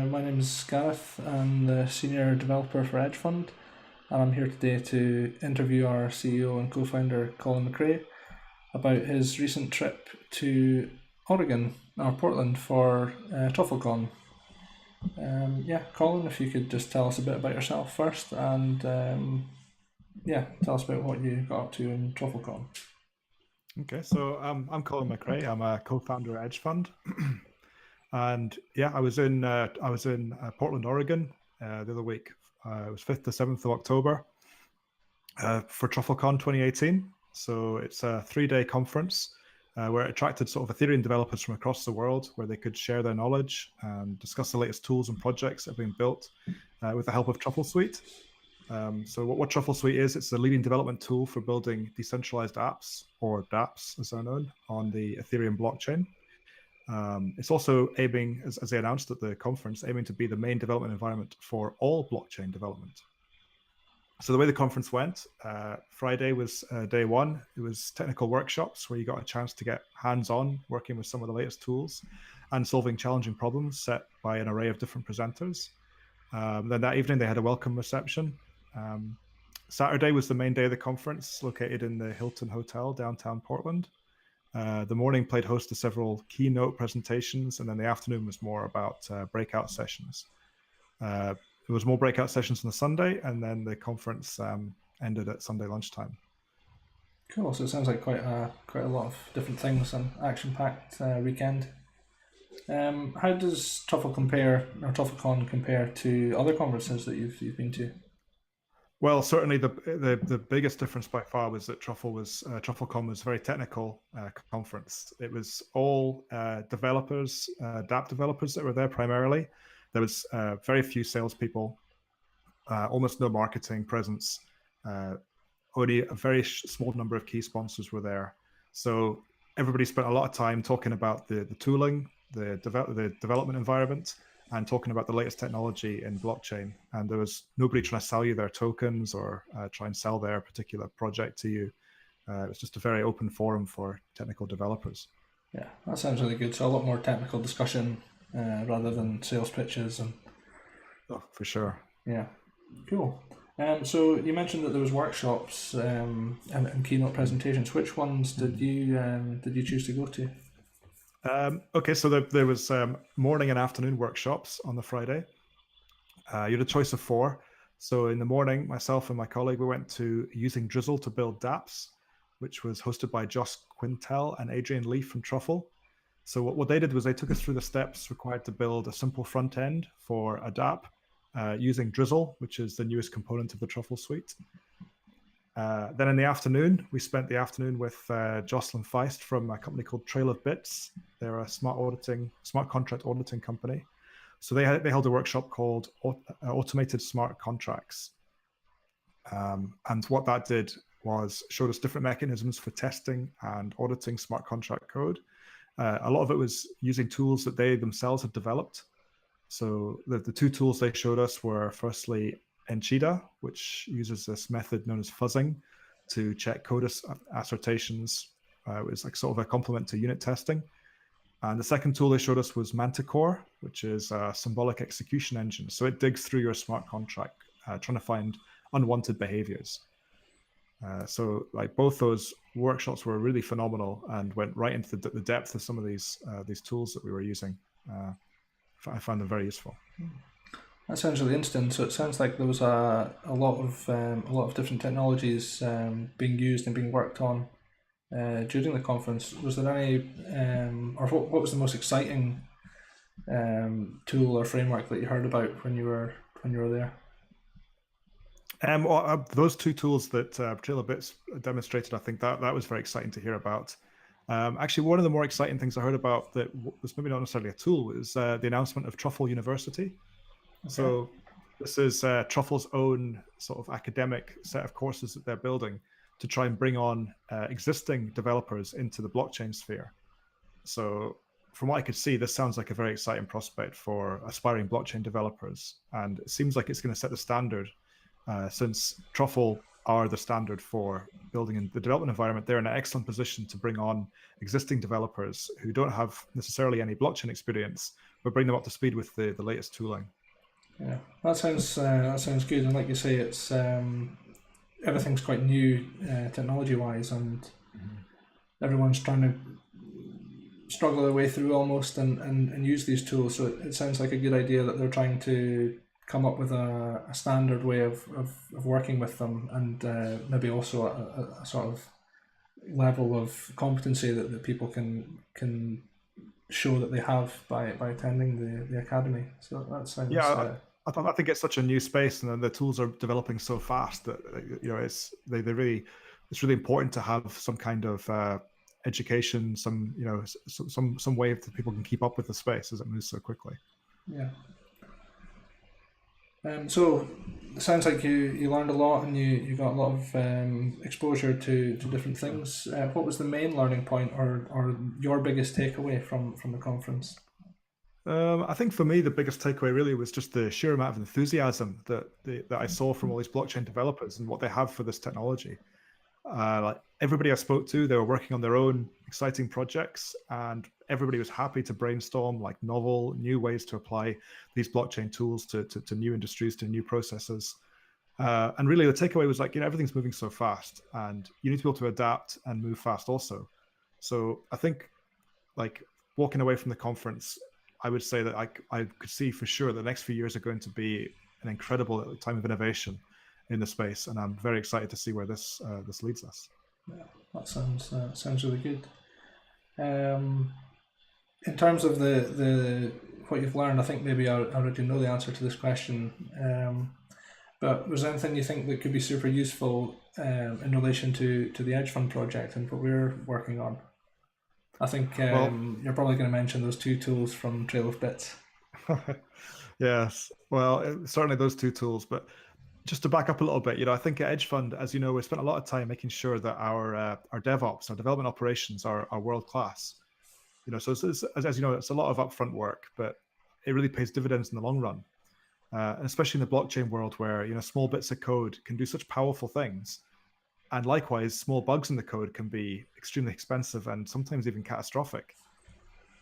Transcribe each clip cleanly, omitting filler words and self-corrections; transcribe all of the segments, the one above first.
My name is Gareth. I'm the Senior Developer for EdgeFund, and I'm here today to interview our CEO and co-founder Colin McCrae about his recent trip to Oregon, or Portland, for TruffleCon. Colin, if you could just tell us a bit about yourself first, and tell us about what you got up to in TruffleCon. Okay, so I'm Colin McCrae. I'm a co-founder at EdgeFund, and yeah, I was in Portland, Oregon, the other week. It was 5th to 7th of October for TruffleCon 2018. So it's a 3-day conference where it attracted sort of Ethereum developers from across the world, where they could share their knowledge and discuss the latest tools and projects that have been built with the help of Truffle Suite. So what Truffle Suite is, it's a leading development tool for building decentralized apps, or dApps as they're known, on the Ethereum blockchain. It's also aiming, as they announced at the conference, aiming to be the main development environment for all blockchain development. So the way the conference went, Friday was day one. It was technical workshops where you got a chance to get hands-on working with some of the latest tools and solving challenging problems set by an array of different presenters. Then that evening they had a welcome reception. Saturday was the main day of the conference, located in the Hilton Hotel, downtown Portland. The morning played host to several keynote presentations, and then the afternoon was more about breakout sessions. There was more breakout sessions on the Sunday, and then the conference ended at Sunday lunchtime. Cool. So it sounds like quite a lot of different things, and action-packed weekend. How does TruffleCon compare to other conferences that you've been to? Well, certainly the biggest difference by far was that TruffleCon was a very technical conference. It was all developers, dApp developers that were there primarily. There was very few salespeople, almost no marketing presence. Only a very small number of key sponsors were there. So everybody spent a lot of time talking about the tooling, the development environment, and talking about the latest technology in blockchain. And there was nobody trying to sell you their tokens or try and sell their particular project to you. It was just a very open forum for technical developers. Yeah, that sounds really good. So a lot more technical discussion rather than sales pitches. Oh, for sure. Yeah, cool. So you mentioned that there was workshops and keynote presentations. Which ones did you choose to go to? Okay, so there was morning and afternoon workshops on the Friday. You had a choice of 4. So in the morning, myself and my colleague, we went to Using Drizzle to Build dApps, which was hosted by Josh Quintel and Adrian Leaf from Truffle. So what they did was they took us through the steps required to build a simple front end for a dApp using Drizzle, which is the newest component of the Truffle suite. Then in the afternoon, we spent the afternoon with Jocelyn Feist from a company called Trail of Bits. They're a smart contract auditing company. So they held a workshop called Automated Smart Contracts. And what that did was showed us different mechanisms for testing and auditing smart contract code. A lot of it was using tools that they themselves had developed. So the 2 tools they showed us were firstly Enchida, which uses this method known as fuzzing to check code assertions. It was like sort of a complement to unit testing. And the second tool they showed us was Manticore, which is a symbolic execution engine. So it digs through your smart contract, trying to find unwanted behaviors. So like both those workshops were really phenomenal and went right into the depth of some of these tools that we were using. I found them very useful. That sounds really interesting. So it sounds like there was a lot of different technologies being used and being worked on during the conference. Was there any, or what was the most exciting tool or framework that you heard about when you were there? Those 2 tools that Trail of Bits demonstrated, I think that was very exciting to hear about. Actually, one of the more exciting things I heard about that was maybe not necessarily a tool was the announcement of Truffle University. Okay. So this is Truffle's own sort of academic set of courses that they're building to try and bring on existing developers into the blockchain sphere. So from what I could see, this sounds like a very exciting prospect for aspiring blockchain developers. And it seems like it's going to set the standard since Truffle are the standard for building in the development environment. They're in an excellent position to bring on existing developers who don't have necessarily any blockchain experience, but bring them up to speed with the latest tooling. Yeah, that sounds good. And like you say, it's everything's quite new technology-wise, and everyone's trying to struggle their way through almost and use these tools. So it sounds like a good idea that they're trying to come up with a standard way of working with them, and maybe also a sort of level of competency that people can show that they have by attending the academy. So that sounds I think it's such a new space, and the tools are developing so fast that it's really important to have some kind of education, some way that people can keep up with the space as it moves so quickly. Yeah. So it sounds like you learned a lot, and you got a lot of exposure to different things. What was the main learning point, or your biggest takeaway from the conference? I think for me, the biggest takeaway really was just the sheer amount of enthusiasm that I saw from all these blockchain developers and what they have for this technology. Like everybody I spoke to, they were working on their own exciting projects, and everybody was happy to brainstorm like novel, new ways to apply these blockchain tools to new industries, to new processes. And really, the takeaway was like, everything's moving so fast, and you need to be able to adapt and move fast also. So I think, like, walking away from the conference, I would say that I could see for sure that the next few years are going to be an incredible time of innovation in the space, and I'm very excited to see where this leads us. Yeah, that sounds really good. In terms of the what you've learned, I think maybe I already know the answer to this question. But was there anything you think that could be super useful in relation to the EdgeFund project and what we're working on? I think you're probably going to mention those 2 tools from Trail of Bits. Yes, well, certainly those 2 tools, but just to back up a little bit, I think at EdgeFund, as you know, we spent a lot of time making sure that our DevOps, our development operations are world class. So as you know, it's a lot of upfront work, but it really pays dividends in the long run. And especially in the blockchain world, where small bits of code can do such powerful things, and likewise, small bugs in the code can be extremely expensive and sometimes even catastrophic.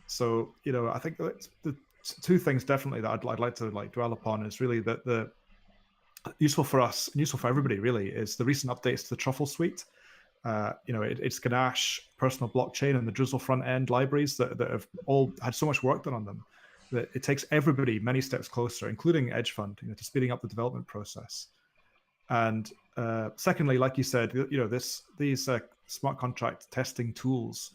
So I think that the 2 things definitely that I'd like to dwell upon is really that the useful for us and useful for everybody really is the recent updates to the Truffle suite. It's Ganache, personal blockchain, and the Drizzle front end libraries that have all had so much work done on them that it takes everybody many steps closer, including EdgeFund, to speeding up the development process. And secondly, like you said, these smart contract testing tools,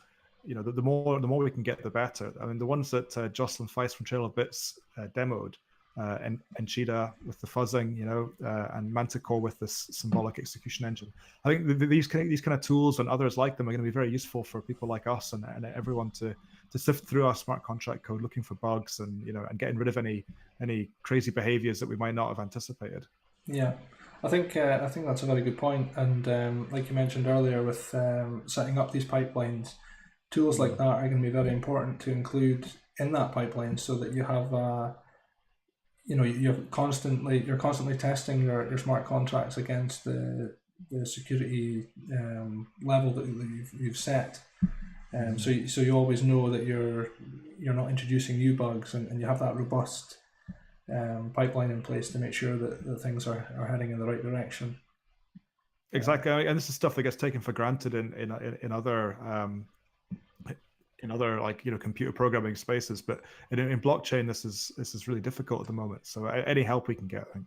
the more we can get, the better. I mean, the ones that Jocelyn Feist from Trail of Bits demoed, and Cheetah with the fuzzing, and Manticore with this symbolic execution engine. I think these kind of tools and others like them are going to be very useful for people like us and everyone to sift through our smart contract code, looking for bugs and and getting rid of any crazy behaviors that we might not have anticipated. Yeah, I think that's a very good point. And like you mentioned earlier, with setting up these pipelines, tools like that are going to be very important to include in that pipeline, so that you have you're constantly testing your smart contracts against the security level that you've set. So you always know that you're not introducing new bugs, and you have that robust pipeline in place to make sure that things are heading in the right direction. Exactly, and this is stuff that gets taken for granted in other computer programming spaces, but in blockchain, this is really difficult at the moment. So any help we can get, I think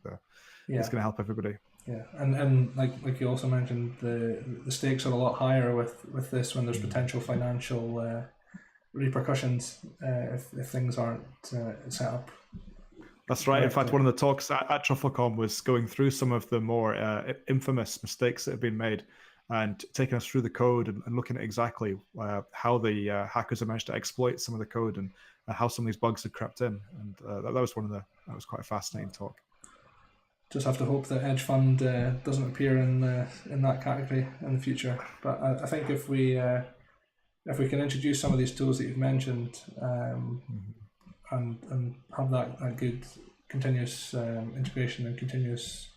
it's going to help everybody. Yeah, and like you also mentioned, the stakes are a lot higher with this when there's potential financial repercussions if things aren't set up. That's right. In fact, one of the talks at TruffleCon was going through some of the more infamous mistakes that have been made, and taking us through the code and looking at exactly how the hackers have managed to exploit some of the code and how some of these bugs had crept in. And that was quite a fascinating talk. Just have to hope that EdgeFund doesn't appear in that category in the future. But I think if we can introduce some of these tools that you've mentioned, and have that good continuous integration and continuous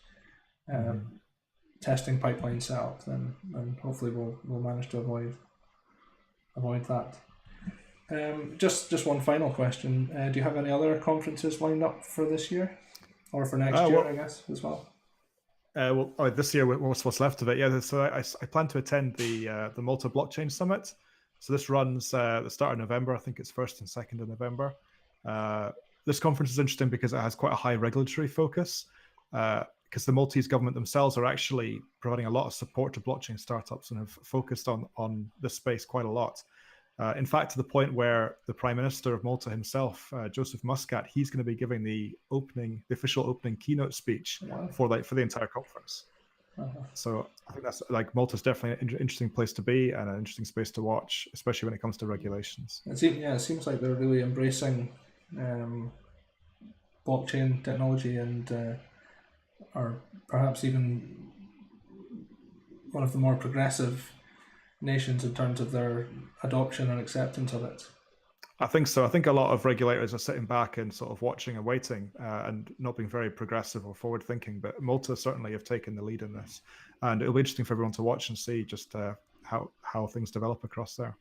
testing pipeline set up, then hopefully we'll manage to avoid that. Just one final question. Do you have any other conferences lined up for this year, or for next year, Well, I guess, as well? This year, what's left of it? Yeah, so I plan to attend the Malta Blockchain Summit. So this runs the start of November. I think it's 1st and 2nd of November. This conference is interesting because it has quite a high regulatory focus. Because the Maltese government themselves are actually providing a lot of support to blockchain startups and have focused on this space quite a lot. In fact, to the point where the Prime Minister of Malta himself, Joseph Muscat, he's going to be giving the official opening keynote speech for the entire conference. So I think that's Malta's definitely an interesting place to be and an interesting space to watch, especially when it comes to regulations. It seems like they're really embracing blockchain technology and are perhaps even one of the more progressive nations in terms of their adoption and acceptance of it. I think so. I think a lot of regulators are sitting back and sort of watching and waiting and not being very progressive or forward thinking. But Malta certainly have taken the lead in this. And it'll be interesting for everyone to watch and see just how things develop across there.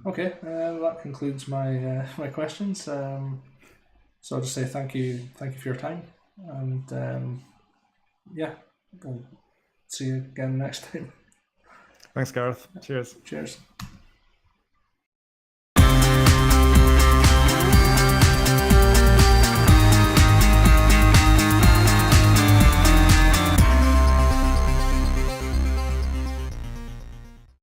Okay, that concludes my my questions. So I'll just say thank you for your time, and yeah, we'll see you again next time. Thanks, Gareth. Cheers. Cheers.